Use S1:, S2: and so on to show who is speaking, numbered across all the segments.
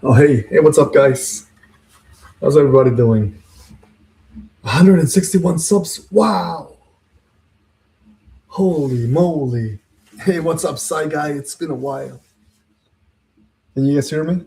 S1: Oh, hey, what's up, guys? How's everybody doing? 161 subs. Wow. Holy moly. Hey, what's up, Psy Guy? It's been a while. Can you guys hear me?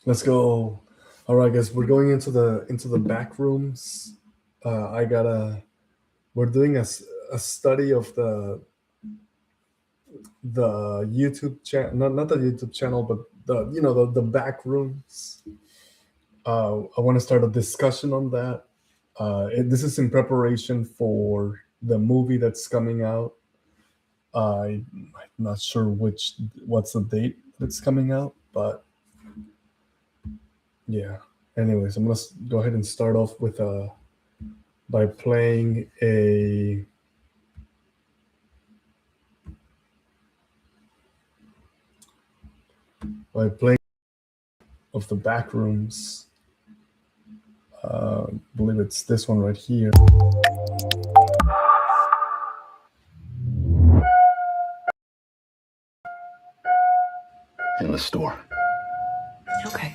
S1: Let's go. All right, guys, we're going into the back rooms. We're doing a study of the YouTube channel, not the YouTube channel, but the back rooms. I want to start a discussion on that. This is in preparation for the movie that's coming out. I'm not sure what's the date that's coming out, but yeah. Anyways, I'm gonna go ahead and start off with by playing of the Backrooms. I believe it's this one right here.
S2: In the store.
S3: Okay.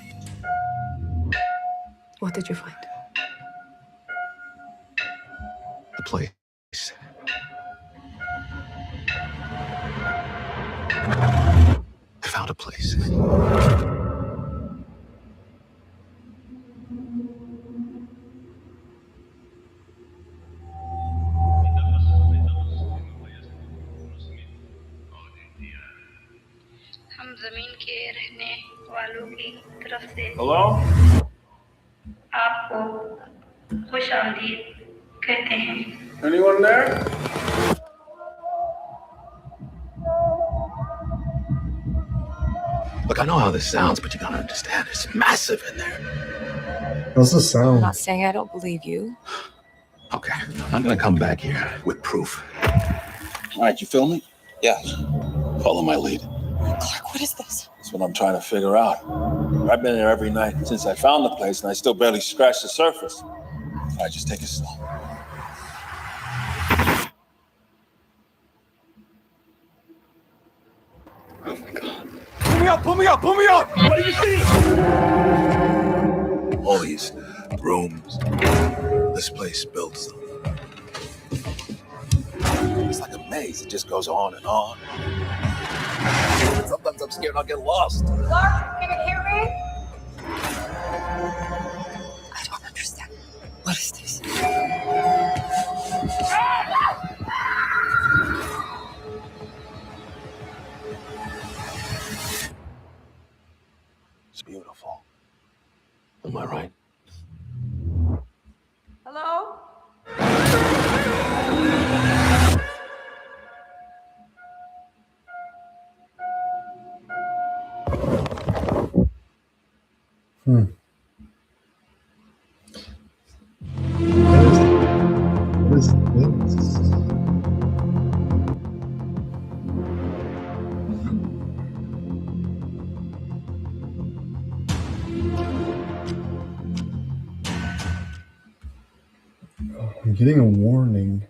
S3: What did you find?
S2: The place. I found a place.
S4: Hello? आपको खुशामदीद कहते हैं. Anyone there?
S2: Look, I know how this sounds, but you gotta understand, it's massive in there.
S1: How's the sound?
S3: I'm not saying I don't believe you.
S2: Okay, I'm gonna come back here with proof.
S5: All right, you feel me?
S2: Yeah. Follow my lead.
S3: Clark, what is this?
S5: That's what I'm trying to figure out. I've been here every night since I found the place, and I still barely scratched the surface. All right, just take it slow.
S2: Oh my God.
S5: Pull me up, pull me up, pull me up! What do you see?
S2: All these rooms. This place builds them.
S5: It's like a maze. It just goes on and on. Sometimes I'm scared I'll get lost.
S3: Clark, can you hear me? I don't understand. What is this?
S5: It's beautiful.
S2: Am I right?
S3: Hello?
S1: I'm getting a warning.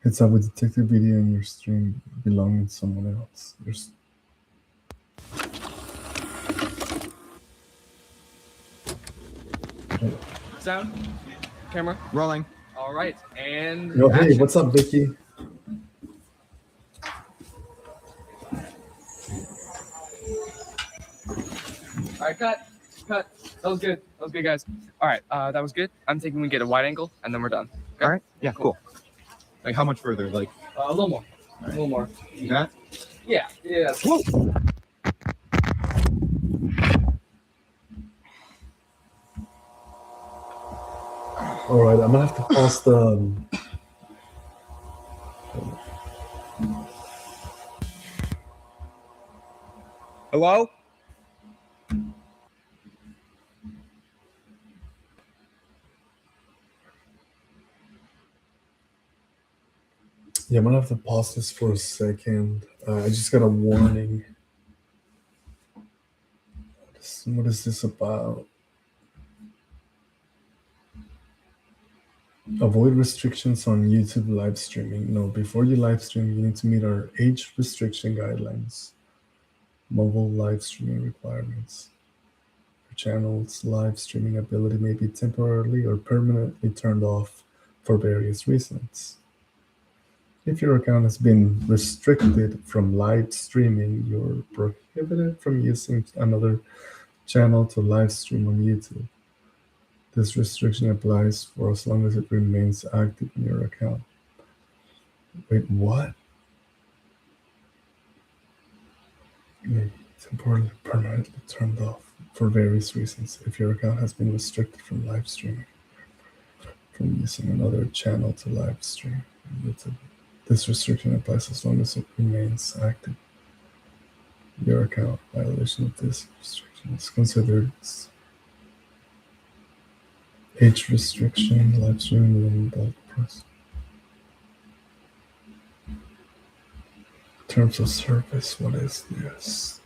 S1: Heads up, we detected video in your stream belonging to someone else. There's
S6: Sound, camera,
S7: Rolling.
S6: all right, and
S1: Yo, hey,
S6: action.
S1: what's up, Vicky?
S6: All right, cut. That was good. That was good, guys. All right, that was good. I'm thinking we get a wide angle, and then we're done. Okay?
S7: All right. Yeah, cool. Like how much further? Like
S6: A little more. A little more.
S7: you got?
S6: Yeah. Yeah.
S1: All right, I'm gonna have to pause the.
S7: Hello?
S1: Yeah, I'm gonna have to pause this for a second. I just got a warning. What is this about? Avoid restrictions on YouTube live streaming. No, before you live stream, you need to meet our age restriction guidelines. Mobile live streaming requirements. Your channel's live streaming ability may be temporarily or permanently turned off for various reasons. If your account has been restricted from live streaming, you're prohibited from using another channel to live stream on YouTube. This restriction applies for as long as it remains active in your account. Wait, what? May be temporarily permanently turned off for various reasons if your account has been restricted from live streaming, from using another channel to live stream on YouTube. This restriction applies as long as it remains active. Your account violation of this restriction is considered age restriction, live streaming within adult press. Terms of service, what is this?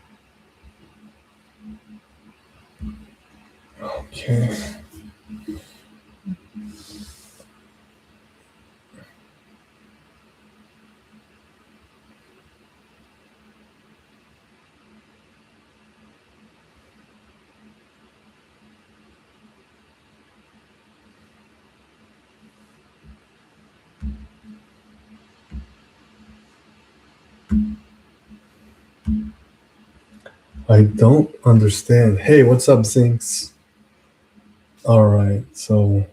S1: Okay. I don't understand. Hey, what's up, Zinks? All right, so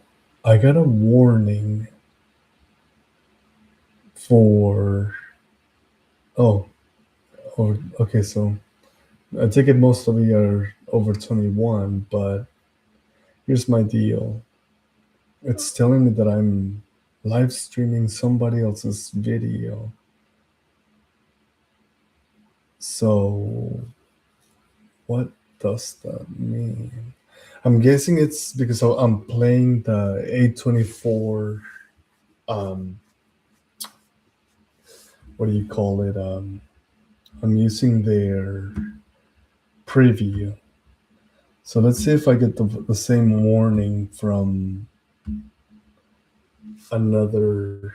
S1: I got a warning for. Oh, okay. So I take it most of you are over 21, but here's my deal. It's telling me that I'm live streaming somebody else's video. So what does that mean? I'm guessing it's because I'm playing the A24 what do you call it? I'm using their preview. So let's see if I get the same warning from another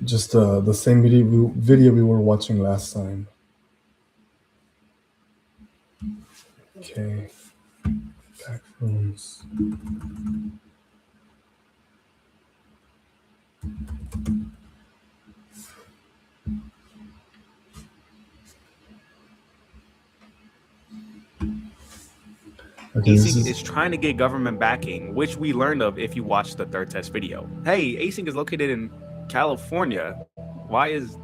S1: just the same video we were watching last time. Okay, Backrooms. Okay,
S8: Async is trying to get government backing, which we learned of if you watch the third test video. Hey, Async is located in California. Why is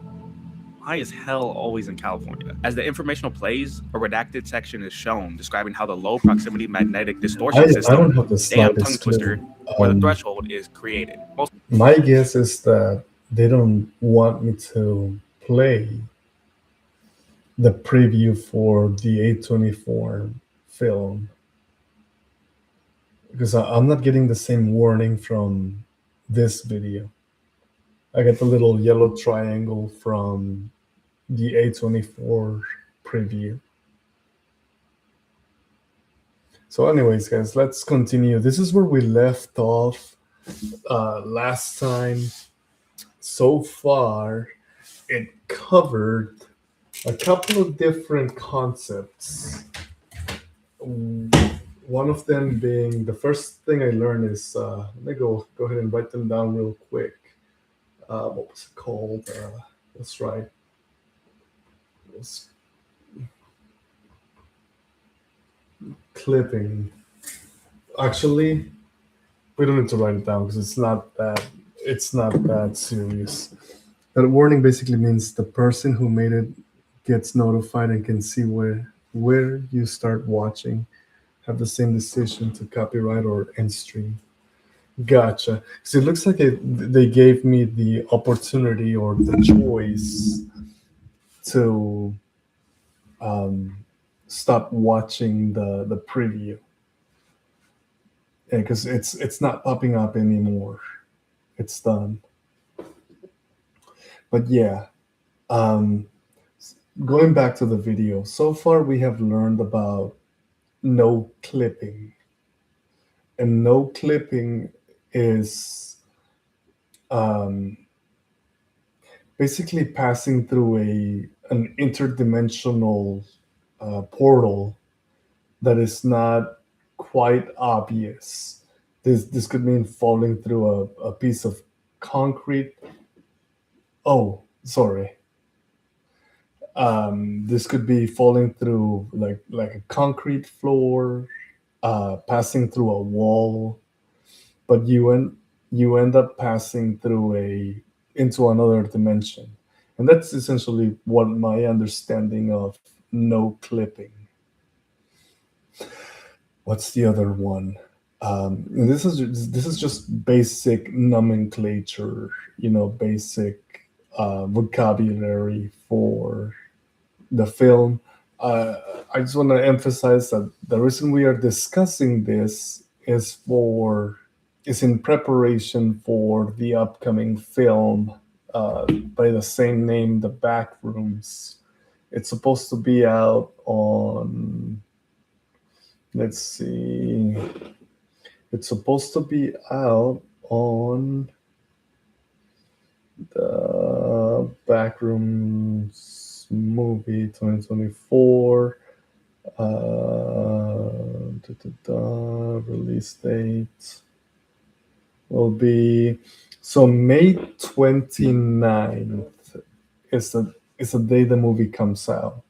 S8: hell always in California? As the informational plays, a redacted section is shown describing how the low proximity magnetic distortion
S1: I
S8: system,
S1: don't have the
S8: damn
S1: slightest
S8: tongue twister,
S1: clue.
S8: where the threshold is created.
S1: My guess is that they don't want me to play the preview for the A24 film because I'm not getting the same warning from this video. I get the little yellow triangle from the A24 preview. So, anyways, guys, let's continue. This is where we left off last time. So far, it covered a couple of different concepts. One of them being, the first thing I learned is, let me go ahead and write them down real quick. What was it called? That's right. It was clipping. Actually, we don't need to write it down because it's not that serious. That warning basically means the person who made it gets notified and can see where you start watching, have the same decision to copyright or end stream. Gotcha. So it looks like they gave me the opportunity or the choice to stop watching the preview. Because it's not popping up anymore. It's done. But yeah, going back to the video, so far we have learned about no clipping. And no clipping is basically passing through an interdimensional portal that is not quite obvious. This could mean falling through a piece of concrete. Oh, sorry. This could be falling through like a concrete floor, passing through a wall, but you end up passing through into another dimension, and that's essentially what my understanding of no clipping. What's the other one? And this is just basic nomenclature, basic vocabulary for the film. I just want to emphasize that the reason we are discussing this is in preparation for the upcoming film by the same name, The Backrooms. It's supposed to be out on, let's see, it's supposed to be out on the Backrooms movie 2024. Release date will be May 29th is the day the movie comes out,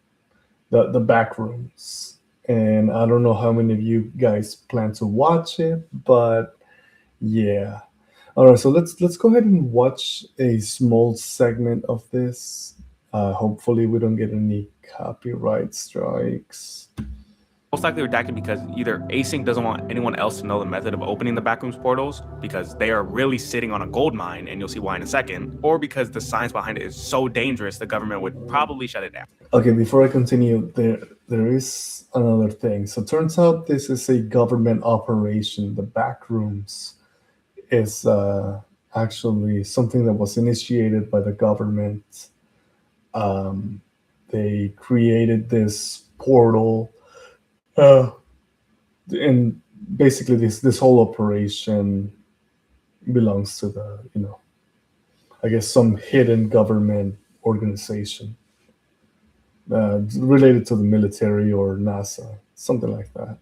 S1: the Backrooms. And I don't know how many of you guys plan to watch it, but yeah. All right, so let's go ahead and watch a small segment of this. Hopefully we don't get any copyright strikes.
S8: Most likely redacted because either Async doesn't want anyone else to know the method of opening the Backrooms portals because they are really sitting on a gold mine, and you'll see why in a second, or because the science behind it is so dangerous the government would probably shut it down.
S1: Okay, before I continue, there is another thing. So turns out this is a government operation. The Backrooms is actually something that was initiated by the government. They created this portal. And basically this whole operation belongs to the, I guess some hidden government organization related to the military or NASA, something like that.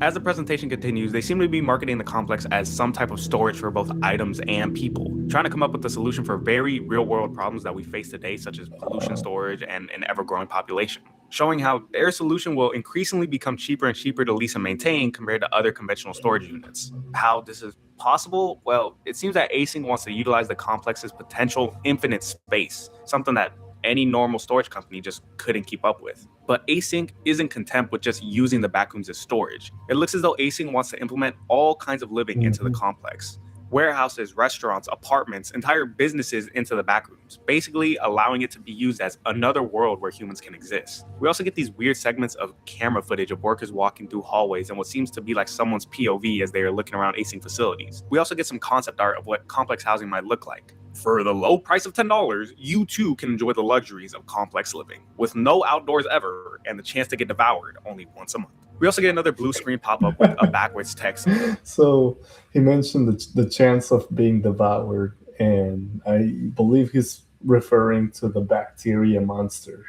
S8: As the presentation continues, they seem to be marketing the complex as some type of storage for both items and people, trying to come up with a solution for very real-world problems that we face today, such as pollution storage and an ever-growing population, showing how their solution will increasingly become cheaper and cheaper to lease and maintain compared to other conventional storage units. How this is possible? Well, it seems that Async wants to utilize the complex's potential infinite space, something that any normal storage company just couldn't keep up with. But Async isn't content with just using the Backrooms as storage. It looks as though Async wants to implement all kinds of living into the complex. Warehouses, restaurants, apartments, entire businesses into the Backrooms, basically allowing it to be used as another world where humans can exist. We also get these weird segments of camera footage of workers walking through hallways and what seems to be like someone's POV as they are looking around Async facilities. We also get some concept art of what complex housing might look like. For the low price of $10, you too can enjoy the luxuries of complex living, with no outdoors ever and the chance to get devoured only once a month. We also get another blue screen pop-up with a backwards text.
S1: So he mentioned the chance of being devoured, and I believe he's referring to the bacteria monster.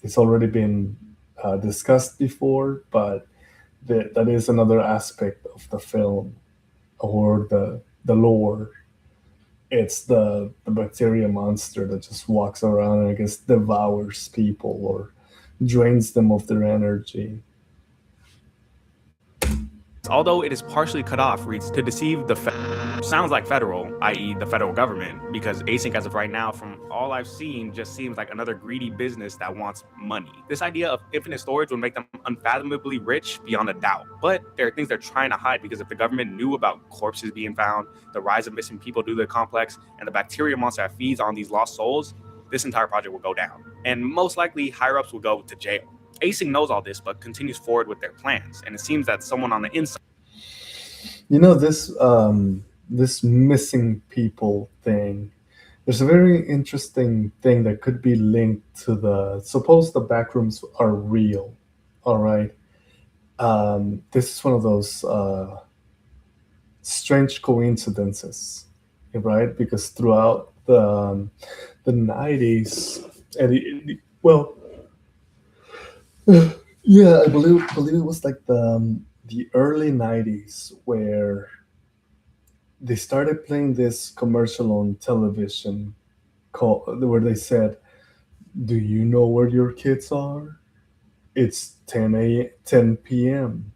S1: It's already been discussed before, but that is another aspect of the film or the lore. It's the bacteria monster that just walks around and I guess devours people or drains them of their energy.
S8: Although it is partially cut off, reads to deceive the sounds like federal, i.e. the federal government, because async as of right now, from all I've seen, just seems like another greedy business that wants money. This idea of infinite storage would make them unfathomably rich beyond a doubt, but there are things they're trying to hide, because if the government knew about corpses being found, the rise of missing people due to the complex, and the bacteria monster that feeds on these lost souls, this entire project will go down. And most likely, higher-ups will go to jail. Async knows all this, but continues forward with their plans, and it seems that someone on the inside.
S1: You know, this missing people thing. There's a very interesting thing that could be linked to suppose the backrooms are real. All right. This is one of those strange coincidences, right? Because throughout the 90s, and yeah, I believe it was like the early 90s where they started playing this commercial on television where they said, "Do you know where your kids are? It's 10 p.m.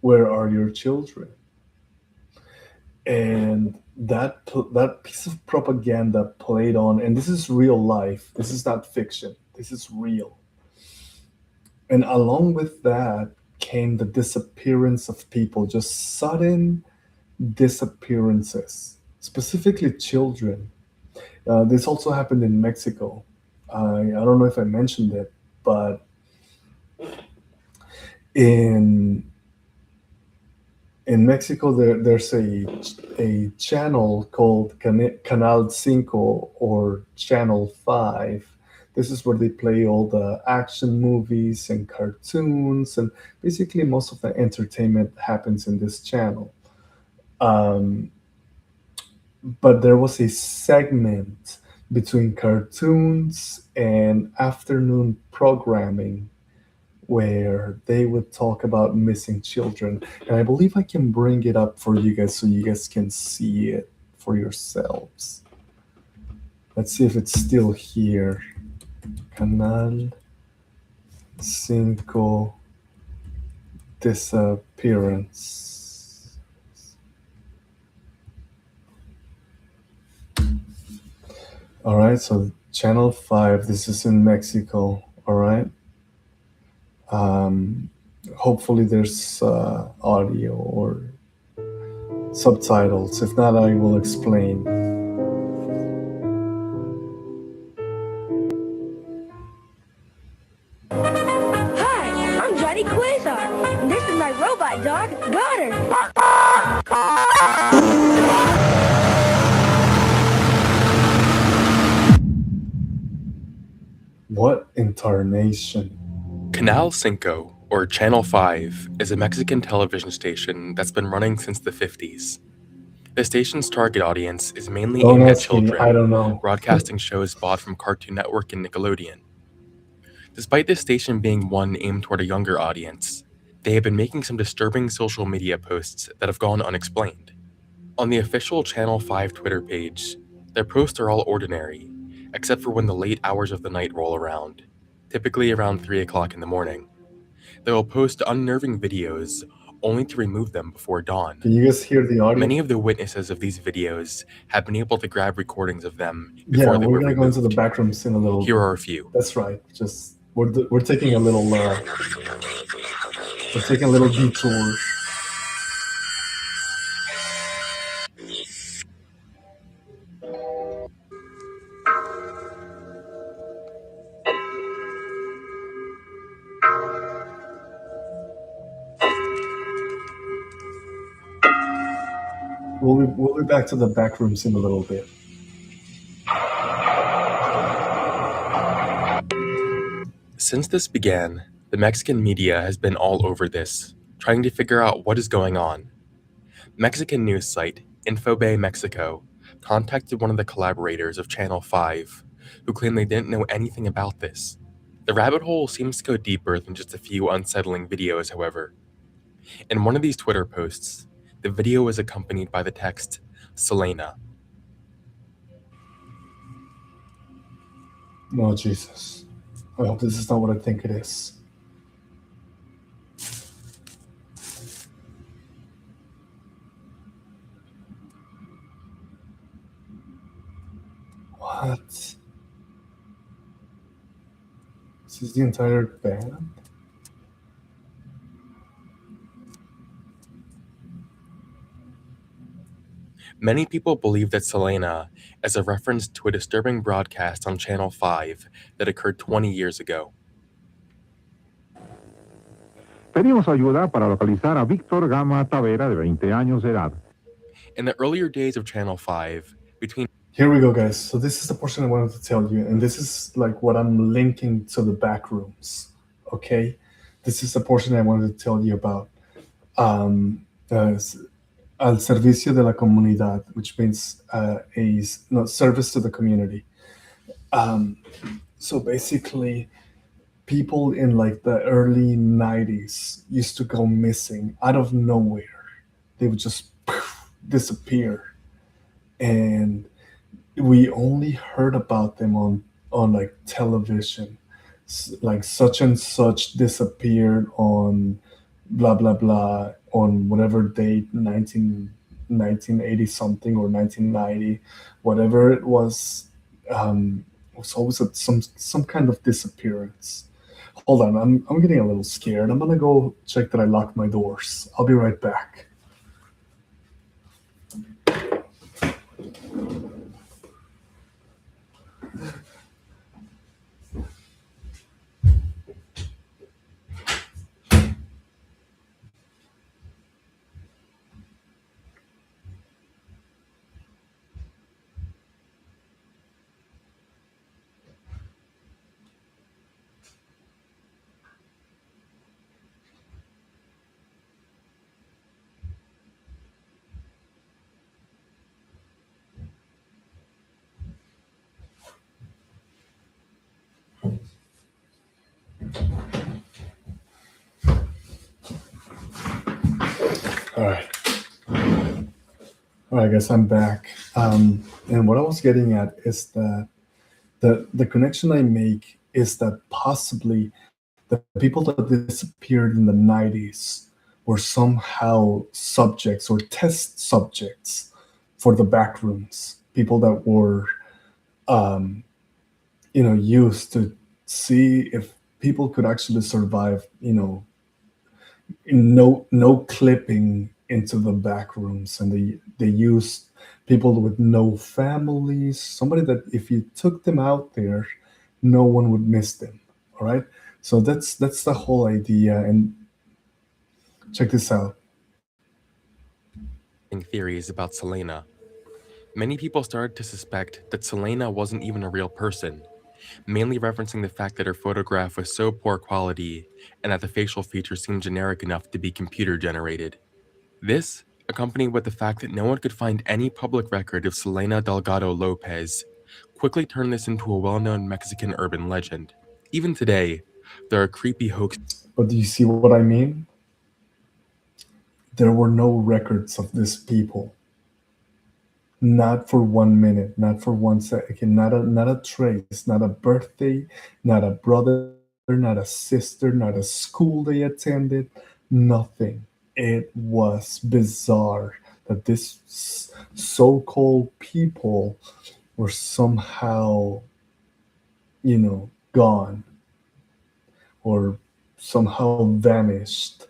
S1: Where are your children?" And that piece of propaganda played on, and this is real life. This is not fiction. This is real. And along with that came the disappearance of people, just sudden disappearances, specifically children. This also happened in Mexico. I don't know if I mentioned it, but in Mexico, there's a channel called Canal 5 or Channel 5. This is where they play all the action movies and cartoons, and basically most of the entertainment happens in this channel. But there was a segment between cartoons and afternoon programming where they would talk about missing children. And I believe I can bring it up for you guys so you guys can see it for yourselves. Let's see if it's still here. Canal 5 disappearance. All right, so Channel 5, this is in Mexico, all right? Hopefully there's audio or subtitles. If not, I will explain.
S9: Hi, I'm Johnny Quasar, and this is my robot dog, Daughter.
S1: What incarnation?
S10: Canal 5, or Channel 5, is a Mexican television station that's been running since the 50s. The station's target audience is mainly aimed at children,
S1: I don't know.
S10: broadcasting shows bought from Cartoon Network and Nickelodeon. Despite this station being one aimed toward a younger audience, they have been making some disturbing social media posts that have gone unexplained. On the official Channel 5 Twitter page, their posts are all ordinary, except for when the late hours of the night roll around, typically around 3 o'clock in the morning. They will post unnerving videos only to remove them before dawn.
S1: Can you guys hear the audio?
S10: Many of the witnesses of these videos have been able to grab recordings of them before they were
S1: we're gonna
S10: removed.
S1: go into the backrooms in a little.
S10: Here are a few.
S1: That's right. Just we're taking a little detour. We'll be back to the back rooms in a little bit.
S10: Since this began, the Mexican media has been all over this, trying to figure out what is going on. Mexican news site Infobay Mexico contacted one of the collaborators of Channel 5, who claimed they didn't know anything about this. The rabbit hole seems to go deeper than just a few unsettling videos, however. In one of these Twitter posts, the video is accompanied by the text, Selena.
S1: Oh, Jesus. I hope this is not what I think it is. What? This is the entire band?
S10: Many people believe that Selena is a reference to a disturbing broadcast on Channel 5 that occurred 20 years ago.
S11: Pedimos ayuda para localizar a Víctor Gama Tavera, de 20 años de edad.
S10: In the earlier days of Channel 5, between...
S1: Here we go, guys. So this is the portion I wanted to tell you, and this is like what I'm linking to the back rooms, okay? This is the portion I wanted to tell you about. Al servicio de la comunidad, which means service to the community. So basically, people in like the early 90s used to go missing out of nowhere. They would just disappear. And we only heard about them on like television. Like such and such disappeared on blah, blah, blah, on whatever date, 1980 something or 1990, whatever it was always some kind of disappearance. Hold on, I'm getting a little scared. I'm gonna go check that I locked my doors. I'll be right back. All right, guys, I'm back. And what I was getting at is that the connection I make is that possibly the people that disappeared in the 90s were somehow subjects or test subjects for the backrooms. People that were, used to see if people could actually survive, no clipping into the back rooms, and they used people with no families, somebody that if you took them out there, no one would miss them. All right, so that's the whole idea. And check this out.
S10: Theories about Selena. Many people started to suspect that Selena wasn't even a real person, mainly referencing the fact that her photograph was so poor quality and that the facial features seemed generic enough to be computer generated. This, accompanied with the fact that no one could find any public record of Selena Delgado Lopez, quickly turned this into a well-known Mexican urban legend. Even today, there are creepy hoaxes.
S1: But do you see what I mean? There were no records of these people. Not for 1 minute, not for 1 second, not a trace, not a birthday, not a brother, not a sister, not a school they attended, nothing. It was bizarre that this so-called people were somehow, gone or somehow vanished.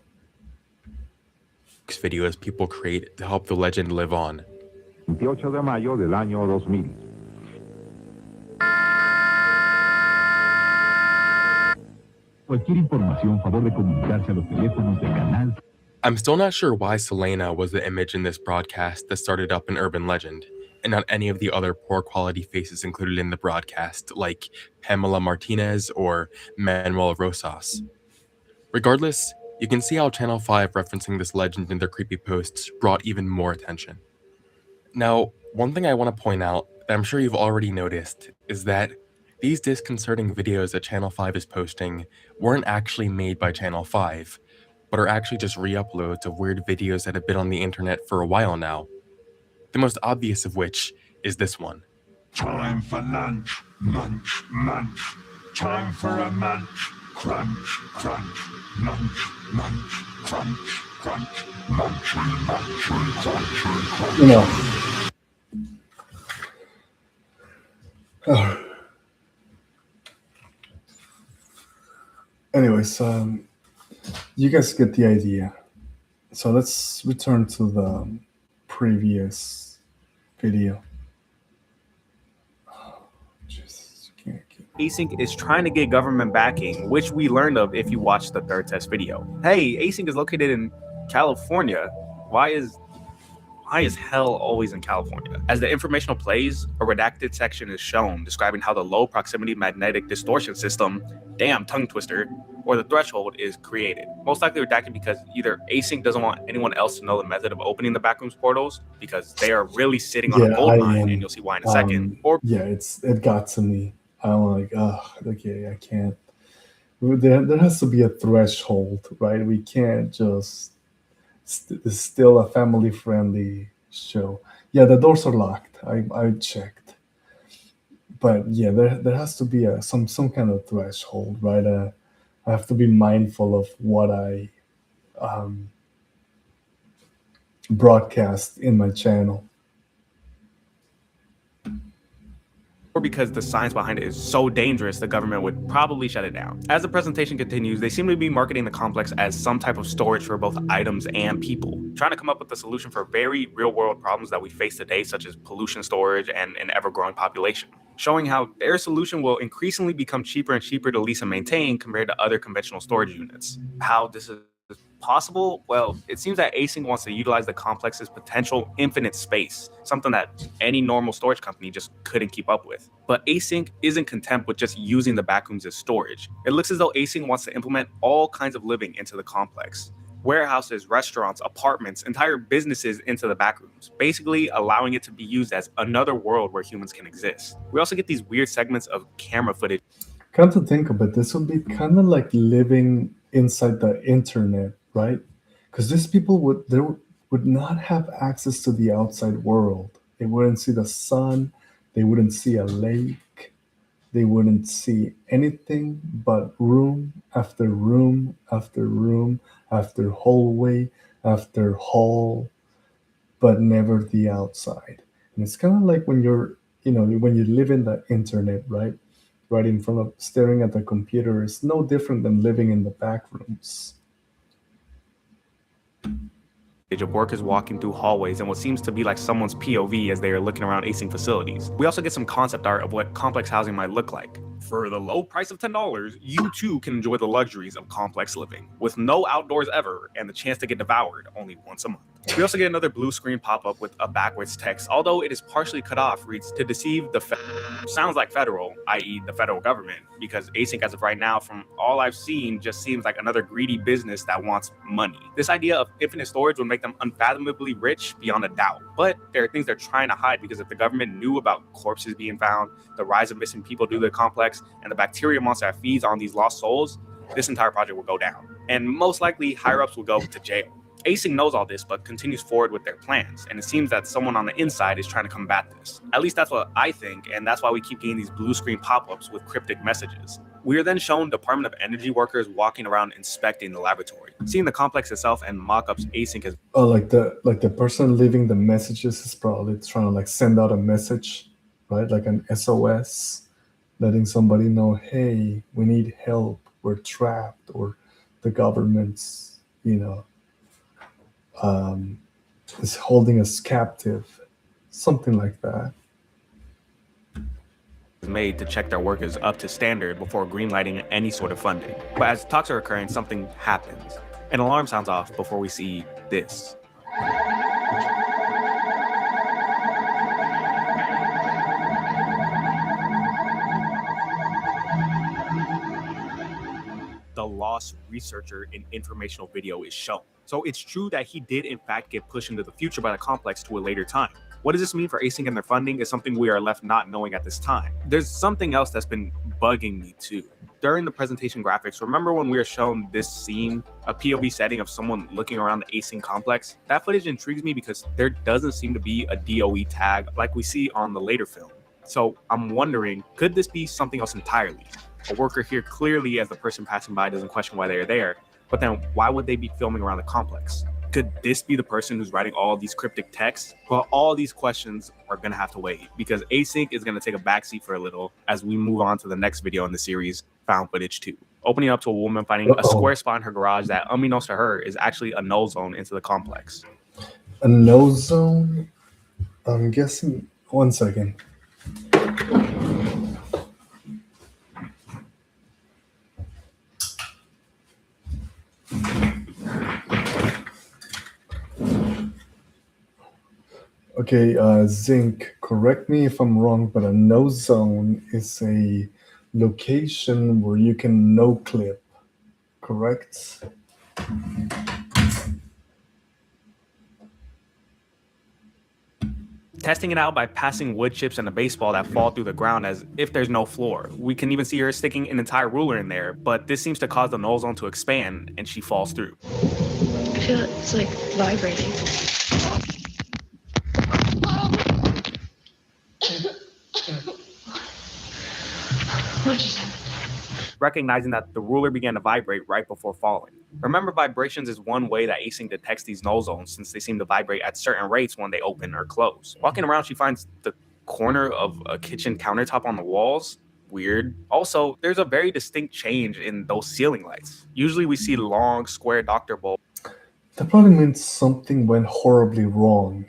S10: Videos people create to help the legend live on.
S11: 28 de mayo del año 2000. Cualquier información, favor de comunicarse a los teléfonos del canal.
S10: I'm still not sure why Selena was the image in this broadcast that started up an urban legend, and not any of the other poor quality faces included in the broadcast, like Pamela Martinez or Manuel Rosas. Regardless, you can see how Channel 5 referencing this legend in their creepy posts brought even more attention. Now, one thing I want to point out that I'm sure you've already noticed is that these disconcerting videos that Channel 5 is posting weren't actually made by Channel 5, but are actually just re-uploads of weird videos that have been on the internet for a while now. The most obvious of which is this one.
S11: Time for lunch, munch, munch. Time for a munch, crunch, crunch. Munch, munch, crunch, crunch. Munchy, munchy, crunchy, crunchy.
S1: You know. Anyways, you guys get the idea. So let's return to the previous video.
S8: Async is trying to get government backing, which we learned of if you watched the third test video. Hey, Async is located in California. Why is hell always in California? As the informational plays, a redacted section is shown describing how the low proximity magnetic distortion system, damn tongue twister, or the threshold is created. Most likely redacted because either Async doesn't want anyone else to know the method of opening the Backrooms portals because they are really sitting on a gold mine, and you'll see why in a second. Or
S1: it got to me. I'm like, okay, I can't. There has to be a threshold, right? We can't just. It's still a family-friendly show. Yeah, the doors are locked. I checked, but yeah, there has to be some kind of threshold, right? I have to be mindful of what I broadcast in my channel.
S8: or because the science behind it is so dangerous, the government would probably shut it down. As the presentation continues, they seem to be marketing the complex as some type of storage for both items and people, trying to come up with a solution for very real-world problems that we face today, such as pollution storage and an ever-growing population, showing how their solution will increasingly become cheaper and cheaper to lease and maintain compared to other conventional storage units. How this is possible? Well, it seems that Async wants to utilize the complex's potential infinite space, something that any normal storage company just couldn't keep up with. But Async isn't content with just using the Backrooms as storage. It looks as though Async wants to implement all kinds of living into the complex. Warehouses, restaurants, apartments, entire businesses into the Backrooms, basically allowing it to be used as another world where humans can exist. We also get these weird segments of camera footage.
S1: Come to think of it, this would be kind of like living inside the internet, right? Because these people would not have access to the outside world. They wouldn't see the sun. They wouldn't see a lake. They wouldn't see anything but room after room after room after hallway after hall, but never the outside. And it's kind of like when when you live in the internet, right? Right in front of staring at the computer is no different than living in the back rooms.
S8: Of workers walking through hallways and what seems to be like someone's POV as they are looking around Async facilities. We also get some concept art of what complex housing might look like. For the low price of $10, you too can enjoy the luxuries of complex living, with no outdoors ever and the chance to get devoured only once a month. We also get another blue screen pop-up with a backwards text, although it is partially cut off, reads to deceive the sounds like federal, i.e. the federal government, because Async as of right now, from all I've seen, just seems like another greedy business that wants money. This idea of infinite storage would make them unfathomably rich beyond a doubt, but there are things they're trying to hide because if the government knew about corpses being found, the rise of missing people due to the complex, and the bacteria monster that feeds on these lost souls, this entire project will go down. And most likely, higher-ups will go to jail. Async knows all this, but continues forward with their plans, and it seems that someone on the inside is trying to combat this. At least that's what I think, and that's why we keep getting these blue screen pop-ups with cryptic messages. We are then shown Department of Energy workers walking around inspecting the laboratory, seeing the complex itself and mock-ups Async as...
S1: Oh, like the person leaving the messages is probably trying to like send out a message, right? Like an SOS, letting somebody know, hey, we need help, we're trapped, or the government's, is holding us captive, something like that.
S8: Made to check their work is up to standard before greenlighting any sort of funding. But as talks are occurring, something happens. An alarm sounds off before we see this. The lost researcher in informational video is shown. So it's true that he did in fact get pushed into the future by the complex to a later time. What does this mean for async and their funding is something we are left not knowing at this time. There's something else that's been bugging me too. During the presentation graphics, remember when we were shown this scene, a POV setting of someone looking around the async complex? That footage intrigues me because there doesn't seem to be a DOE tag like we see on the later film. So I'm wondering, could this be something else entirely? A worker here clearly, as the person passing by, doesn't question why they are there, but then why would they be filming around the complex? Could this be the person who's writing all these cryptic texts? Well, all these questions are gonna have to wait because async is gonna take a backseat for a little as we move on to the next video in the series, Found Footage 2. Opening up to a woman finding a square spot in her garage that, unbeknownst to her, is actually a null zone into the complex.
S1: A null zone? I'm guessing. One second. Okay, Zinc, correct me if I'm wrong, but a no zone is a location where you can no clip, correct?
S8: Testing it out by passing wood chips and a baseball that fall through the ground as if there's no floor. We can even see her sticking an entire ruler in there, but this seems to cause the null zone to expand and she falls through.
S3: I feel it's like vibrating. What just happened?
S8: Recognizing that the ruler began to vibrate right before falling. Remember, vibrations is one way that async detects these null zones since they seem to vibrate at certain rates when they open or close. Walking around, she finds the corner of a kitchen countertop on the walls. Weird. Also, there's a very distinct change in those ceiling lights. Usually we see long, square doctor bulbs.
S1: That probably means something went horribly wrong.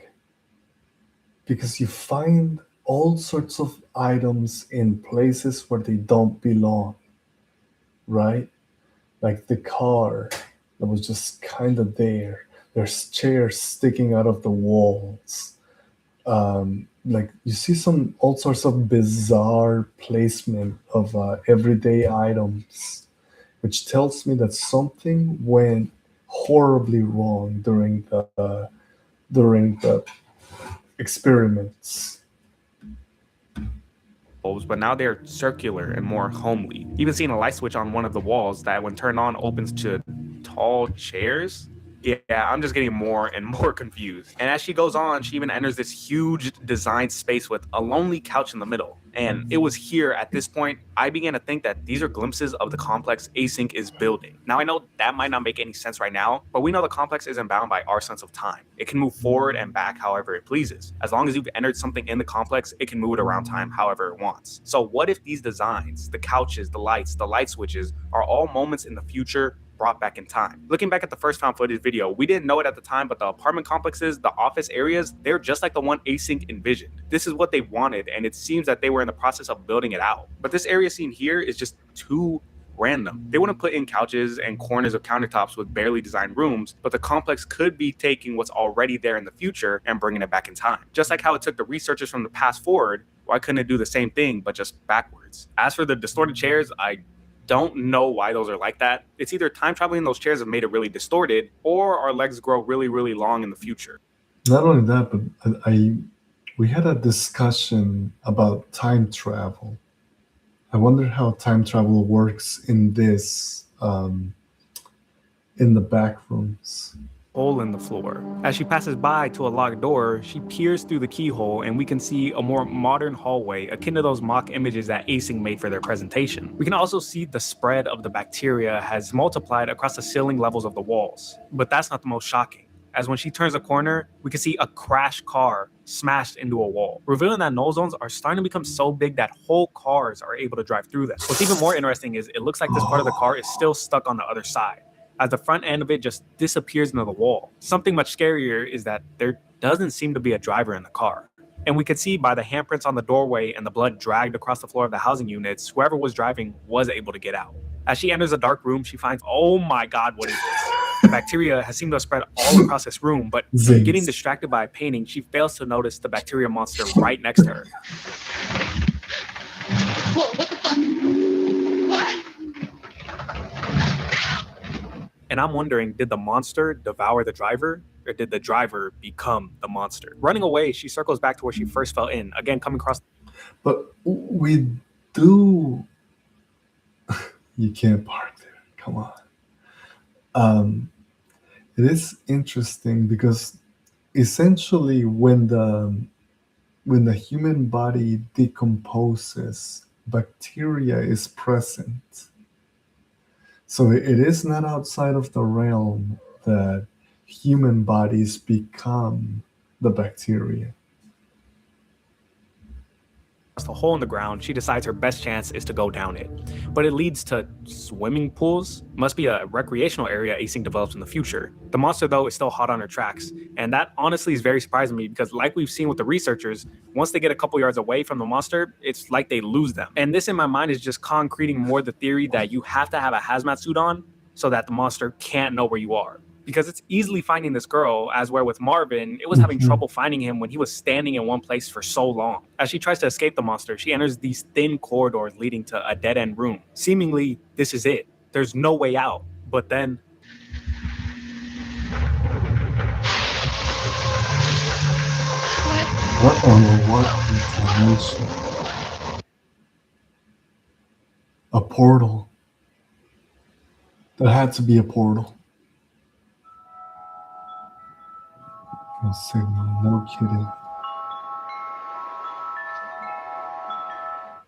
S1: Because you find all sorts of items in places where they don't belong, right? Like the car that was just kind of there. There's chairs sticking out of the walls. Like you see all sorts of bizarre placement of everyday items, which tells me that something went horribly wrong during the experiments.
S8: But now they're circular and more homely. Even seeing a light switch on one of the walls that when turned on opens to tall chairs. Yeah, I'm just getting more and more confused. And as she goes on, she even enters this huge designed space with a lonely couch in the middle. And it was here at this point, I began to think that these are glimpses of the complex async is building. Now I know that might not make any sense right now, but we know the complex isn't bound by our sense of time. It can move forward and back however it pleases. As long as you've entered something in the complex, it can move it around time however it wants. So what if these designs, the couches, the lights, the light switches, are all moments in the future brought back in time? Looking back at the first found footage video, we didn't know it at the time, but the apartment complexes, the office areas, they're just like the one async envisioned. This is what they wanted, and it seems that they were in the process of building it out. But this area seen here is just too random. They wouldn't put in couches and corners of countertops with barely designed rooms, but the complex could be taking what's already there in the future and bringing it back in time. Just like how it took the researchers from the past forward, why couldn't it do the same thing, but just backwards? As for the distorted chairs, I don't know why those are like that. It's either time traveling in those chairs have made it really distorted, or our legs grow really, really long in the future.
S1: Not only that, but we had a discussion about time travel. I wonder how time travel works in this, in the Backrooms.
S8: Hole in the floor. As she passes by to a locked door, she peers through the keyhole and we can see a more modern hallway akin to those mock images that async made for their presentation. We can also see the spread of the bacteria has multiplied across the ceiling levels of the walls. But that's not the most shocking, as when she turns a corner, we can see a crashed car smashed into a wall, revealing that null zones are starting to become so big that whole cars are able to drive through them. What's even more interesting is it looks like this part of the car is still stuck on the other side, as the front end of it just disappears into the wall. Something much scarier is that there doesn't seem to be a driver in the car. And we could see by the handprints on the doorway and the blood dragged across the floor of the housing units, whoever was driving was able to get out. As she enters a dark room, she finds, oh my God, what is this? The bacteria has seemed to have spread all across this room, but
S1: Zings.
S8: getting distracted by a painting, she fails to notice the bacteria monster right next to her.
S3: Whoa, what the fuck? What?
S8: And I'm wondering, did the monster devour the driver, or did the driver become the monster? Running away, she circles back to where she first fell in, again coming across.
S1: But we do. You can't park there. Come on. It is interesting because essentially when the human body decomposes, bacteria is present. So it is not outside of the realm that human bodies become the bacteria.
S8: The hole in the ground, she decides her best chance is to go down it. But it leads to swimming pools. Must be a recreational area Asing develops in the future. The monster, though, is still hot on her tracks. And that honestly is very surprising to me because like we've seen with the researchers, once they get a couple yards away from the monster, it's like they lose them. And this in my mind is just concreting more the theory that you have to have a hazmat suit on so that the monster can't know where you are. Because it's easily finding this girl, as where with Marvin, it was having trouble finding him when he was standing in one place for so long. As she tries to escape the monster, she enters these thin corridors leading to a dead-end room. Seemingly, this is it. There's no way out. But then...
S1: What on what dimension? A portal. There had to be a portal. No kidding.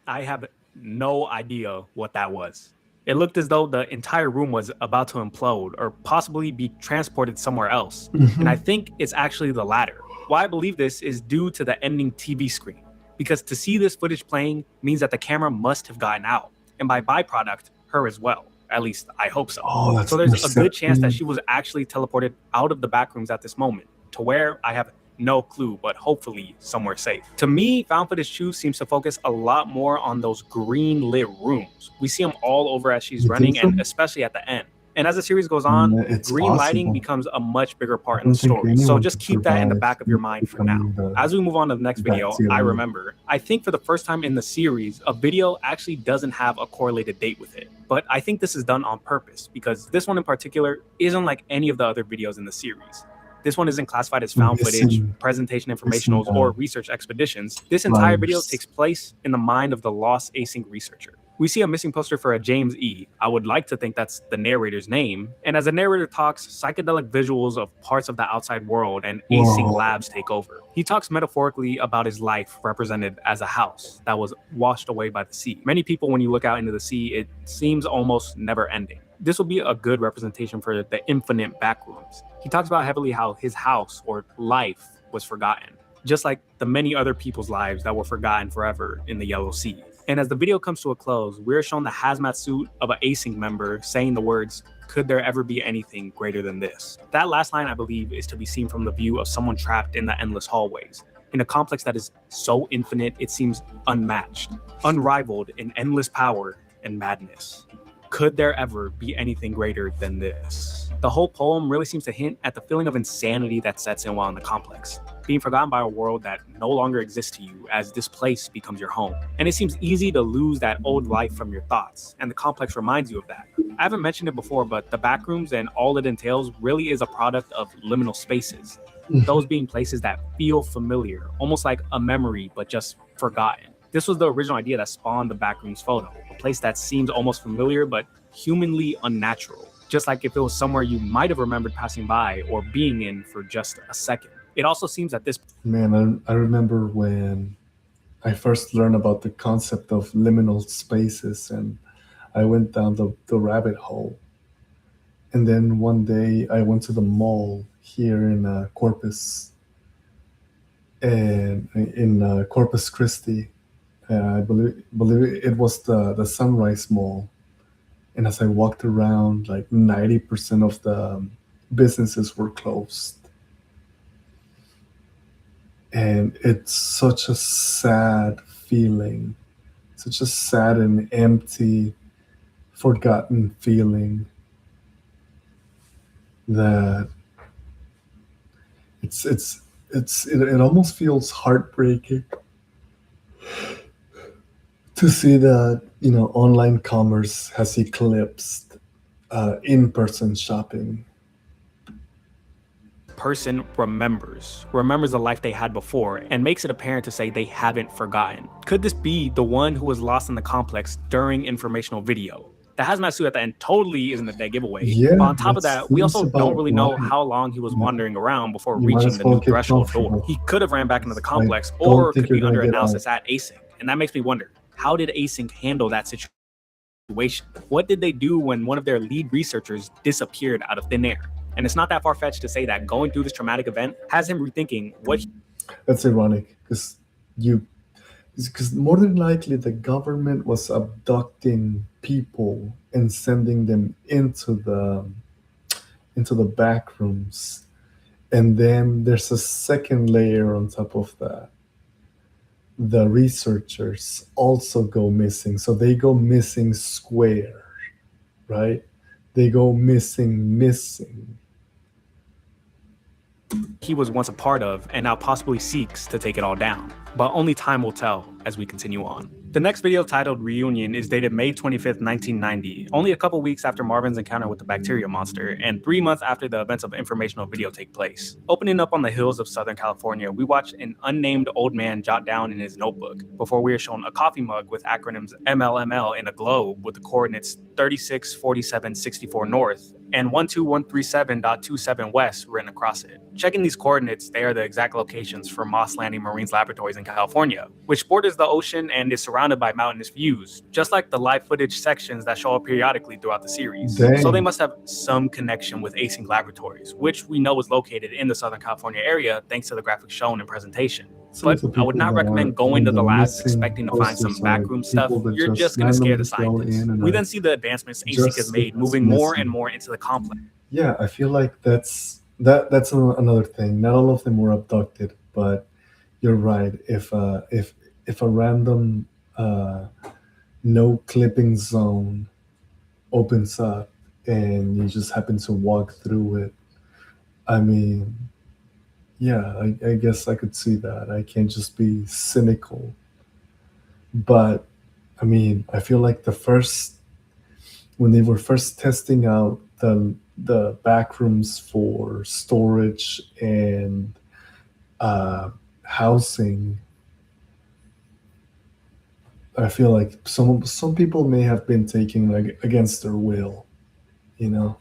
S8: I have no idea what that was. It looked as though the entire room was about to implode or possibly be transported somewhere else. And I think it's actually the latter. Why I believe this is due to the ending TV screen. Because to see this footage playing means that the camera must have gotten out. And by byproduct, her as well. At least I hope so.
S1: Oh,
S8: so there's a good chance that she was actually teleported out of the backrooms at this moment. To where I have no clue, but hopefully somewhere safe. To me, found footage 2 seems to focus a lot more on those green lit rooms. We see them all over as she's running and especially at the end. And as the series goes on, green lighting becomes a much bigger part in the story. So just keep that in the back of your mind for now. As we move on to the next video, I remember, I think for the first time in the series, a video actually doesn't have a correlated date with it. But I think this is done on purpose because this one in particular isn't like any of the other videos in the series. This one isn't classified as found footage, presentation informationals, or research expeditions. This entire video takes place in the mind of the lost async researcher. We see a missing poster for a James E. I would like to think that's the narrator's name. And as the narrator talks, psychedelic visuals of parts of the outside world and async labs take over. He talks metaphorically about his life represented as a house that was washed away by the sea. Many people, when you look out into the sea, it seems almost never ending. This will be a good representation for the infinite backrooms. He talks about heavily how his house or life was forgotten, just like the many other people's lives that were forgotten forever in the Yellow Sea. And as the video comes to a close, we're shown the hazmat suit of an async member saying the words, "Could there ever be anything greater than this?" That last line, I believe, is to be seen from the view of someone trapped in the endless hallways, in a complex that is so infinite it seems unmatched, unrivaled in endless power and madness. Could there ever be anything greater than this? The whole poem really seems to hint at the feeling of insanity that sets in while in the complex, being forgotten by a world that no longer exists to you as this place becomes your home. And it seems easy to lose that old life from your thoughts, and the complex reminds you of that. I haven't mentioned it before, but the backrooms and all it entails really is a product of liminal spaces. Those being places that feel familiar, almost like a memory, but just forgotten. This was the original idea that spawned the Backrooms photo, a place that seems almost familiar but humanly unnatural, just like if it was somewhere you might have remembered passing by or being in for just a second. It also seems that this...
S1: Man, I remember when I first learned about the concept of liminal spaces and I went down the rabbit hole. And then one day I went to the mall here in Corpus, and in Corpus Christi. I believe it was the Sunrise Mall. And as I walked around, like 90% of the businesses were closed. And it's such a sad feeling, such a sad and empty, forgotten feeling. that it almost feels heartbreaking to see that, you know, online commerce has eclipsed in-person shopping.
S12: Person remembers the life they had before and makes it apparent to say they haven't forgotten. Could this be the one who was lost in the complex during informational video? The hazmat suit at the end totally isn't a dead giveaway.
S1: Yeah,
S12: But on top of
S1: that's
S12: that, we also
S1: about
S12: don't really know
S1: right.
S12: how long he was wandering around before
S1: You might
S12: reaching
S1: as
S12: the
S1: well
S12: new
S1: get
S12: threshold door.
S1: comfortable.
S12: He could have ran back into the complex,
S1: don't
S12: or
S1: think
S12: could be
S1: you're
S12: under
S1: gonna get
S12: analysis
S1: out.
S12: at async. And that makes me wonder, how did async handle that situation? What did they do when one of their lead researchers disappeared out of thin air? And it's not that far-fetched to say that going through this traumatic event has him rethinking what
S1: That's ironic because more than likely the government was abducting people and sending them into the back rooms, and then there's a second layer on top of that. The researchers also go missing, so they go missing square, right? They go missing.
S12: he was once a part of and now possibly seeks to take it all down. But only time will tell as we continue on. The next video, titled Reunion, is dated May 25th, 1990, only a couple weeks after Marvin's encounter with the bacteria monster, and 3 months after the events of informational video take place. Opening up on the hills of Southern California, we watch an unnamed old man jot down in his notebook, before we are shown a coffee mug with acronyms MLML and a globe with the coordinates 364764 north and 12137.27 west written across it. Checking these coordinates, they are the exact locations for Moss Landing Marine Laboratories in California, which borders the ocean and is surrounded by mountainous views, just like the live footage sections that show up periodically throughout the series.
S1: Dang.
S12: So they must have some connection with Async Laboratories, which we know is located in the Southern California area thanks to the graphics shown in presentation. But I would not recommend going to the labs expecting to find some backroom stuff. You're just going to scare the scientists. We then see the advancements Async has made, moving more and more into the complex.
S1: Yeah, I feel like that's another thing. Not all of them were abducted, but you're right. If a random no clipping zone opens up and you just happen to walk through it, I mean, yeah, I guess I could see that. I can't just be cynical. But I mean, I feel like when they were first testing out the backrooms for storage and housing, I feel like some people may have been taking like against their will, you know.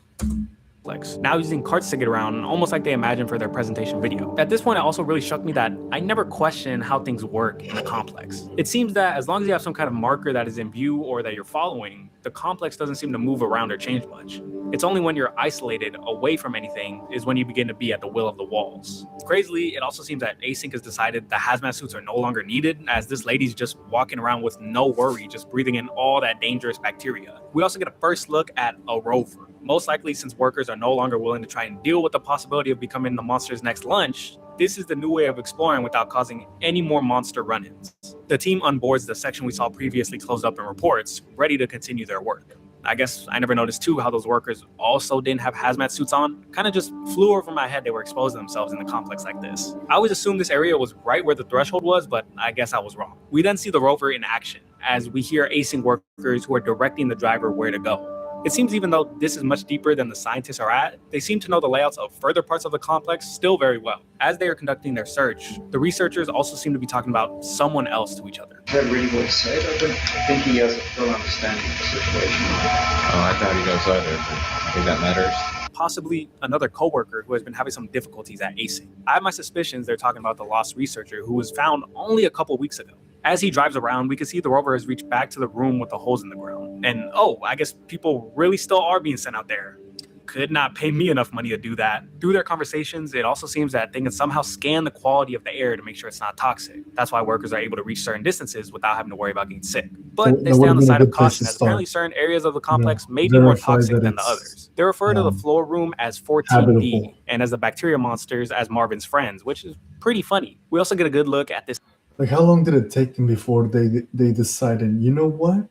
S12: Now using carts to get around, almost like they imagined for their presentation video. At this point, it also really struck me that I never question how things work in a complex. It seems that as long as you have some kind of marker that is in view or that you're following, the complex doesn't seem to move around or change much. It's only when you're isolated away from anything is when you begin to be at the will of the walls. Crazily, it also seems that Async has decided the hazmat suits are no longer needed, as this lady's just walking around with no worry, just breathing in all that dangerous bacteria. We also get a first look at a rover. Most likely, since workers are no longer willing to try and deal with the possibility of becoming the monster's next lunch, this is the new way of exploring without causing any more monster run-ins. The team onboards the section we saw previously closed up in reports, ready to continue their work. I guess I never noticed too how those workers also didn't have hazmat suits on. Kind of just flew over my head they were exposing themselves in the complex like this. I always assumed this area was right where the threshold was, but I guess I was wrong. We then see the rover in action, as we hear Async workers who are directing the driver where to go. It seems even though this is much deeper than the scientists are at, they seem to know the layouts of further parts of the complex still very well. As they are conducting their search, the researchers also seem to be talking about someone else to each other.
S13: Is that really what he said? I don't think he has a full understanding of the situation.
S7: Oh, I thought he knows either, but I think that matters.
S12: Possibly another coworker who has been having some difficulties at Async. I have my suspicions they're talking about the lost researcher who was found only a couple weeks ago. As he drives around, we can see the rover has reached back to the room with the holes in the ground. And oh, I guess people really still are being sent out there. Could not pay me enough money to do that. Through their conversations, it also seems that they can somehow scan the quality of the air to make sure it's not toxic. That's why workers are able to reach certain distances without having to worry about getting sick. But they stay on the side of caution, as apparently certain areas of the complex may be more toxic than the others. They refer to the floor room as 14D, and as the bacteria monsters as Marvin's friends, which is pretty funny. We also get a good look at this.
S1: Like, how long did it take them before they decided, you know what?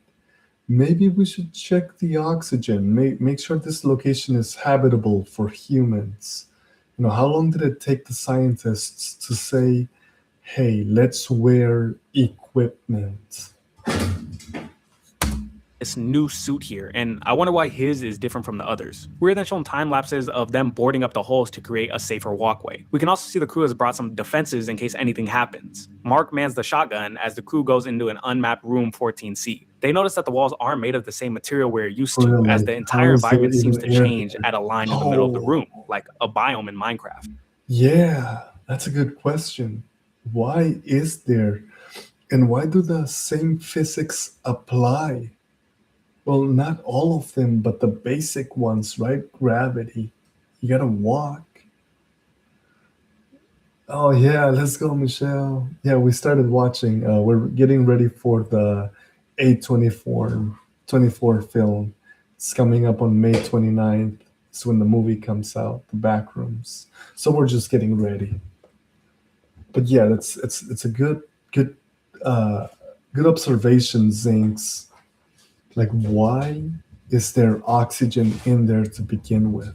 S1: Maybe we should check the oxygen. Make sure this location is habitable for humans. How long did it take the scientists to say, hey, let's wear equipment?
S12: This new suit here, and I wonder why his is different from the others. We're then shown time lapses of them boarding up the holes to create a safer walkway. We can also see the crew has brought some defenses in case anything happens. Mark mans the shotgun as the crew goes into an unmapped room 14C. They notice that the walls aren't made of the same material we're used to, as the entire environment seems to change at a line in the middle of the room, like a biome in Minecraft.
S1: Yeah, that's a good question. Why is there? And why do the same physics apply? Well, not all of them, but the basic ones, right? Gravity. You gotta walk. Oh, yeah, let's go, Michelle. Yeah, we started watching. We're getting ready for the A24 film. It's coming up on May 29th. It's when the movie comes out, The Backrooms. So we're just getting ready. But yeah, it's a good observation, Zinks. Like, why is there oxygen in there to begin with?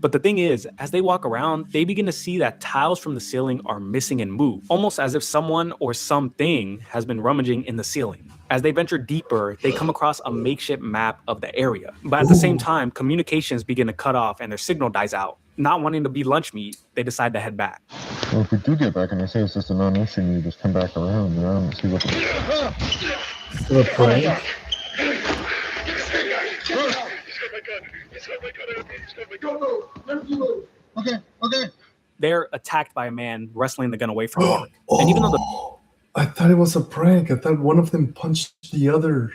S12: But the thing is, as they walk around, they begin to see that tiles from the ceiling are missing and moved, almost as if someone or something has been rummaging in the ceiling. As they venture deeper, they come across a makeshift map of the area. But at the same time, communications begin to cut off and their signal dies out. Not wanting to be lunch meat, they decide to head back.
S7: Well, if we do get back and they say it's just a non-issue, you just come back around, and see what
S1: the prank?
S7: Okay.
S12: They're attacked by a man wrestling the gun away from Mark. And even though
S1: I thought it was a prank. I thought one of them punched the other.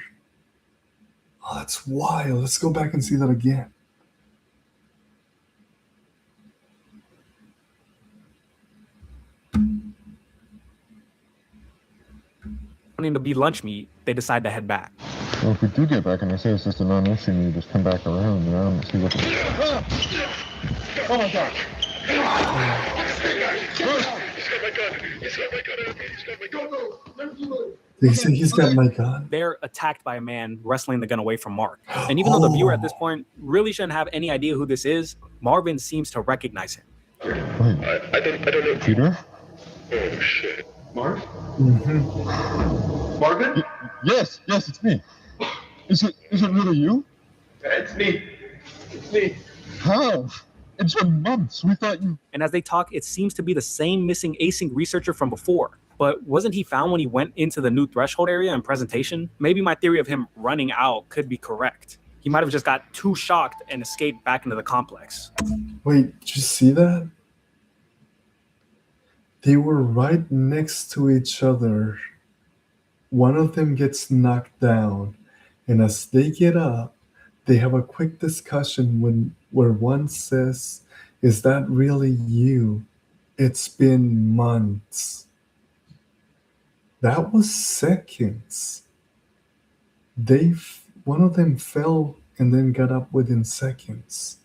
S1: Oh, that's wild. Let's go back and see that again.
S12: wanting to be lunch meat, they decide to head back.
S7: Well, if we do get back and they say it's just a non-issue, you just come back around, and see what. Oh my God!
S1: They say he's got my gun.
S12: They're attacked by a man wrestling the gun away from Mark. And even though the viewer at this point really shouldn't have any idea who this is, Marvin seems to recognize him.
S11: I don't know.
S7: Peter?
S11: Oh shit. Marv?
S1: Mm-hmm.
S11: Marvin?
S7: Yes, it's me. Is it really you?
S11: It's me. It's me.
S7: How? It's been months. We thought you...
S12: And as they talk, it seems to be the same missing async researcher from before. But wasn't he found when he went into the new threshold area in presentation? Maybe my theory of him running out could be correct. He might have just got too shocked and escaped back into the complex.
S1: Wait, did you see that? They were right next to each other. One of them gets knocked down, and as they get up, they have a quick discussion where one says, "Is that really you? It's been months." That was seconds. One of them fell and then got up within seconds.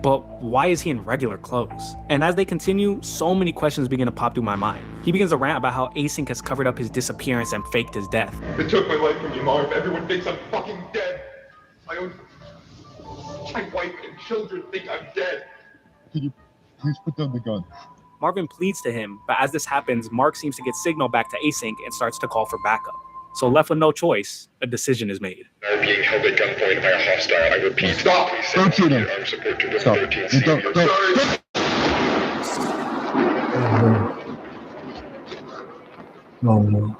S12: But why is he in regular clothes? And as they continue, so many questions begin to pop through my mind. He begins to rant about how Async has covered up his disappearance and faked his death.
S11: They took my life from me, Marv. Everyone thinks I'm fucking dead. My wife and children think I'm dead.
S7: Can you please put down the gun?
S12: Marvin pleads to him, but as this happens, Mark seems to get signal back to Async and starts to call for backup. So left with no choice, a decision is made.
S11: Are being held at gunpoint by a hostile. I repeat, stop.
S7: Don't shoot him.
S11: Armed support to
S7: Stop.
S11: 13C.
S7: Don't.
S11: Sorry.
S1: No.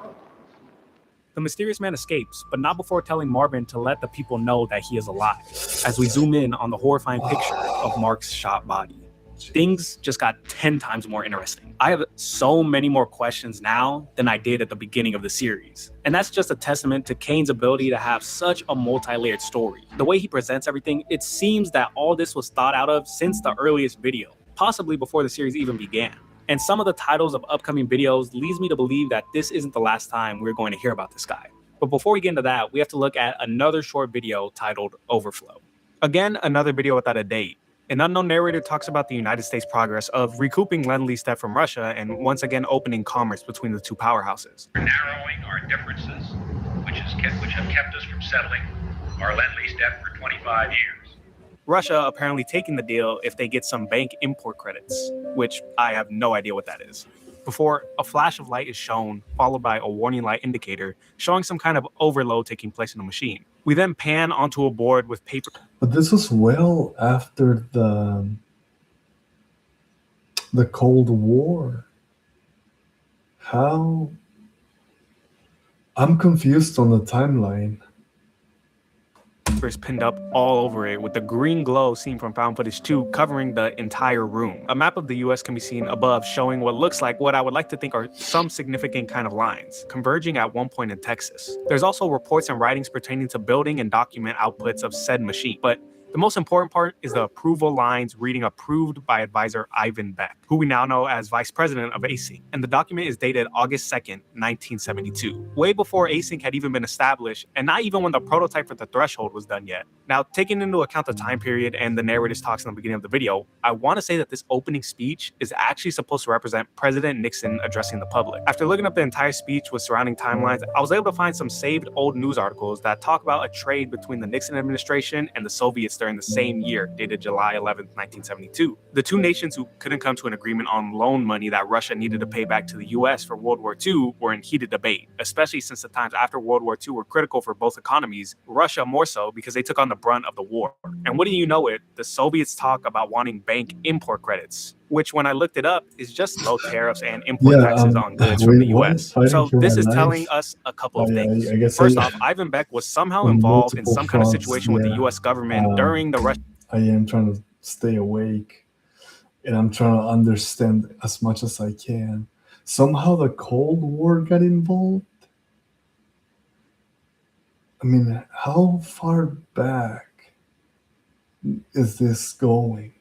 S12: The mysterious man escapes, but not before telling Marvin to let the people know that he is alive, as we zoom in on the horrifying picture of Mark's shot body. Things just got 10 times more interesting. I have so many more questions now than I did at the beginning of the series. And that's just a testament to Kane's ability to have such a multi-layered story. The way he presents everything, it seems that all this was thought out of since the earliest video, possibly before the series even began. And some of the titles of upcoming videos leads me to believe that this isn't the last time we're going to hear about this guy. But before we get into that, we have to look at another short video titled Overflow. Again, another video without a date. An unknown narrator talks about the United States' progress of recouping Lend-Lease debt from Russia and once again opening commerce between the two powerhouses.
S14: We're narrowing our differences, which purchase kit which have kept us from settling our Lend-Lease debt for 25 years.
S12: Russia apparently taking the deal if they get some bank import credits, which I have no idea what that is. Before a flash of light is shown, followed by a warning light indicator showing some kind of overload taking place in the machine. We then pan onto a board with paper.
S1: But this was well after the Cold War. How? I'm confused on the timeline.
S12: Pinned up all over it with the green glow seen from found footage 2 covering the entire room. A map of the US can be seen above showing what looks like what I would like to think are some significant kind of lines, converging at one point in Texas. There's also reports and writings pertaining to building and document outputs of said machine, but the most important part is the approval lines reading approved by advisor Ivan Beck, who we now know as vice president of Async. And the document is dated August 2nd, 1972, way before Async had even been established, and not even when the prototype for the threshold was done yet. Now, taking into account the time period and the narrator's talks in the beginning of the video, I want to say that this opening speech is actually supposed to represent President Nixon addressing the public. After looking up the entire speech with surrounding timelines, I was able to find some saved old news articles that talk about a trade between the Nixon administration and the Soviets during the same year, dated July 11th, 1972. The two nations who couldn't come to an agreement on loan money that Russia needed to pay back to the US for World War II were in heated debate, especially since the times after World War II were critical for both economies, Russia more so because they took on the brunt of the war. And wouldn't you know it, the Soviets talk about wanting bank import credits, which when I looked it up is just low tariffs and import taxes on goods from the US. So this is telling us a couple of things.
S1: I guess
S12: First off, Ivan Beck was somehow involved in some kind of situation with the US government during the Russian.
S1: I am trying to stay awake, and I'm trying to understand as much as I can. Somehow the Cold War got involved. I mean, how far back is this going?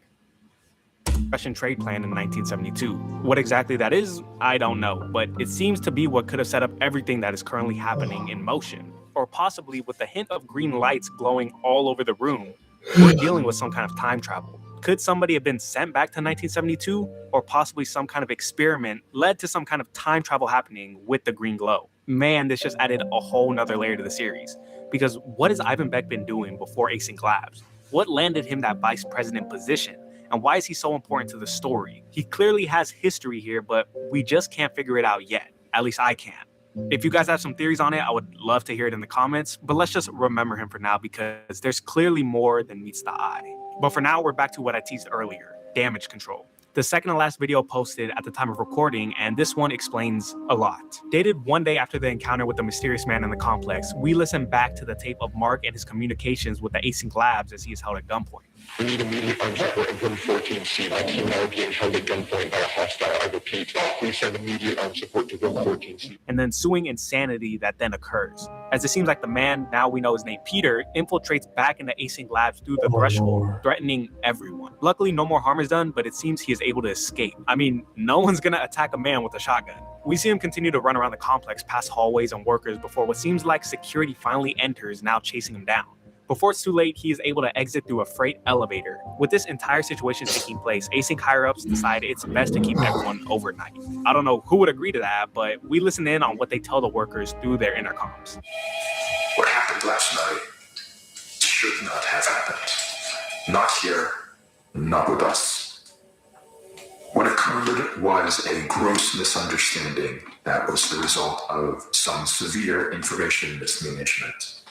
S12: Russian trade plan in 1972. What exactly that is, I don't know, but it seems to be what could have set up everything that is currently happening in motion. Or possibly with a hint of green lights glowing all over the room, we're dealing with some kind of time travel. Could somebody have been sent back to 1972? Or possibly some kind of experiment led to some kind of time travel happening with the green glow? Man, this just added a whole nother layer to the series. Because what has Ivan Beck been doing before Async Labs? What landed him that vice president position? And why is he so important to the story? He clearly has history here, but we just can't figure it out yet. At least I can't. If you guys have some theories on it, I would love to hear it in the comments, but let's just remember him for now because there's clearly more than meets the eye. But for now, we're back to what I teased earlier, damage control. The second to last video posted at the time of recording, and this one explains a lot. Dated one day after the encounter with the mysterious man in the complex, we listen back to the tape of Mark and his communications with the Async Labs as he is held at gunpoint.
S11: We need immediate armed support in room 14C. My team now being held at gunpoint by a hostile. I repeat, please send immediate armed support to room 14C.
S12: And then ensuing insanity that then occurs. As it seems like the man, now we know is named Peter, infiltrates back into Async Labs through the threshold, threatening everyone. Luckily, no more harm is done, but it seems he is able to escape. I mean, no one's gonna attack a man with a shotgun. We see him continue to run around the complex past hallways and workers before what seems like security finally enters, now chasing him down. Before it's too late, he is able to exit through a freight elevator. With this entire situation taking place, Async higher-ups decide it's best to keep everyone overnight. I don't know who would agree to that, but we listen in on what they tell the workers through their intercoms.
S2: What happened last night should not have happened. Not here, not with us. What occurred was a gross misunderstanding that was the result of some severe information mismanagement.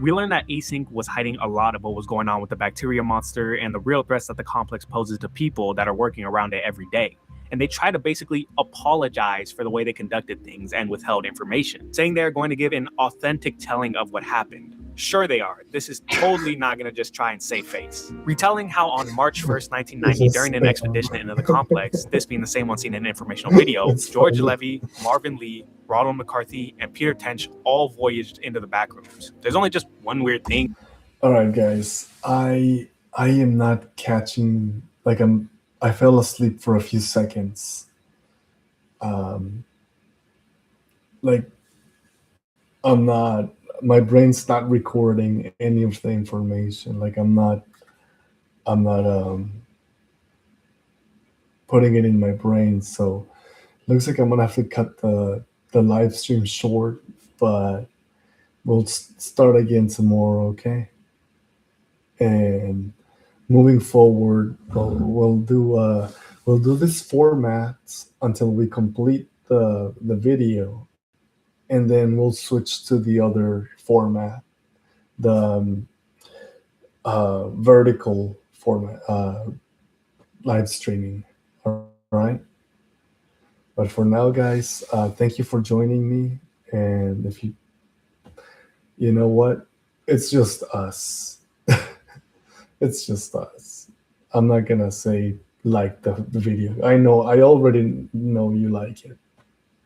S12: We learned that Async was hiding a lot of what was going on with the bacteria monster and the real threats that the complex poses to people that are working around it every day. And they try to basically apologize for the way they conducted things and withheld information, saying they're going to give an authentic telling of what happened. Sure they are. This is totally not going to just try and save face. Retelling how on March 1st, 1990, during an expedition into the complex, this being the same one seen in an informational video, George Levy, Marvin Lee, Ronald McCarthy, and Peter Tench all voyaged into the Backrooms. There's only just one weird thing.
S1: All right, guys. I am not catching, I fell asleep for a few seconds. My brain's not recording any of the information. I'm not putting it in my brain. So looks like I'm gonna have to cut the live stream short, but we'll start again tomorrow, okay? And moving forward, we'll do this format until we complete the video, and then we'll switch to the other format, the vertical format, live streaming. All right. But for now, guys, thank you for joining me. And if you know what, it's just us. It's just us. I'm not gonna say like the video. I already know you like it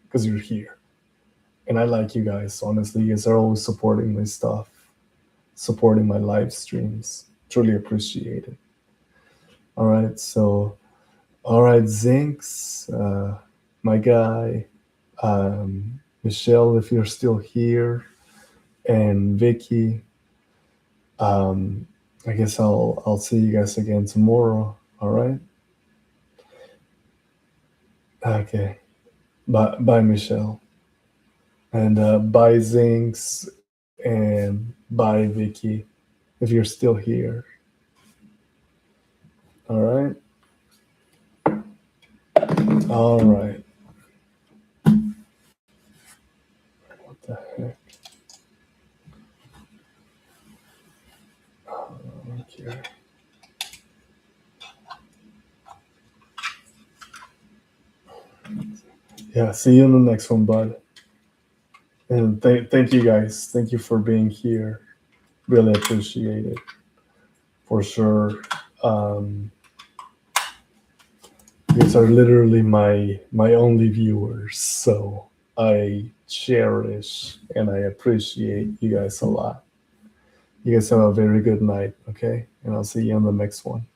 S1: because you're here, and I like you guys. Honestly, you guys are always supporting my stuff, supporting my live streams. Truly appreciate it. All right, so all right, Zinks, my guy, Michelle, if you're still here, and Vicky. I guess I'll see you guys again tomorrow. All right. Okay. Bye, Michelle, and bye, Zinks, and bye, Vicky, if you're still here. All right. All right. What the heck? Okay. Yeah, see you in the next one, bud. And thank you guys. Thank you for being here. Really appreciate it. For sure. These are literally my only viewers. So I cherish and I appreciate you guys a lot. You guys have a very good night, okay? And I'll see you on the next one.